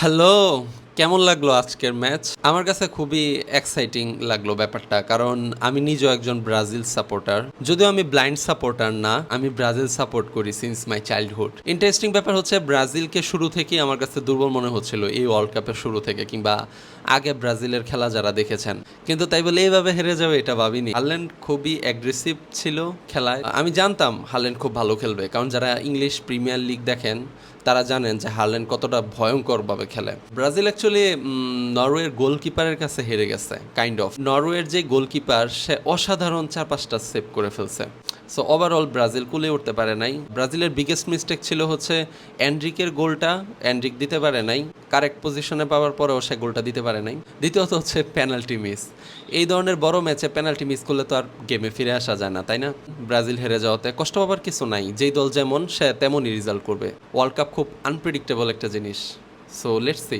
Hello, কেমন লাগলো আজকের ম্যাচ? আমার কাছে খুবই এক্সাইটিং লাগলো ব্যাপারটা, কারণ আমি নিজেও একজন ব্রাজিল সাপোর্টার। যদিও আমি ব্লাইন্ড সাপোর্টার না, আমি ব্রাজিল সাপোর্ট করি সিন্স মাই চাইল্ডহুড। ইন্টারেস্টিং ব্যাপার হচ্ছে, ব্রাজিলকে শুরু থেকেই আমার কাছে দুর্বল মনে হচ্ছিল এই ওয়ার্ল্ড কাপের শুরু থেকে, কিংবা আগে ব্রাজিলের খেলা যারা দেখেছেন। কিন্তু তাই বলে এইভাবে হেরে যাবে এটা ভাবিনি। হারল্যান্ড খুবই অ্যাগ্রেসিভ ছিল খেলায়। আমি জানতাম হারল্যান্ড খুব ভালো খেলবে, কারণ যারা ইংলিশ প্রিমিয়ার লিগ দেখেন তারা জানেন যে হারল্যান্ড কতটা ভয়ঙ্করভাবে খেলে। ব্রাজিল অ্যাকচুয়ালি নরওয়ের গোলকিপারের কাছে হেরে গেছে, কাইন্ড অফ। নরওয়ের যে গোলকিপার, সে অসাধারণ 4-5টা সেভ করে ফেলছে। সো ওভারঅল ব্রাজিল কুলে উঠতে পারে নাই। ব্রাজিলের বিগেস্ট মিস্টেক ছিল হচ্ছে এন্ড্রিকের গোলটা এন্ড্রিক দিতে পারে নাই, কারেক্ট পজিশনে পাওয়ার পরেও সে গোলটা দিতে পারে নাই। দ্বিতীয়ত হচ্ছে পেনাল্টি মিস। এই ধরনের বড় ম্যাচে পেনাল্টি মিস করলে তো আর গেমে ফিরে আসা যায় না, তাই না? ব্রাজিল হেরে যাওয়াতে কষ্ট পাবার কিছু নাই, যেই দল যেমন সে তেমনই রেজাল্ট করবে। ওয়ার্ল্ড কাপ খুব আনপ্রেডিক্টেবল একটা জিনিস। So let's see.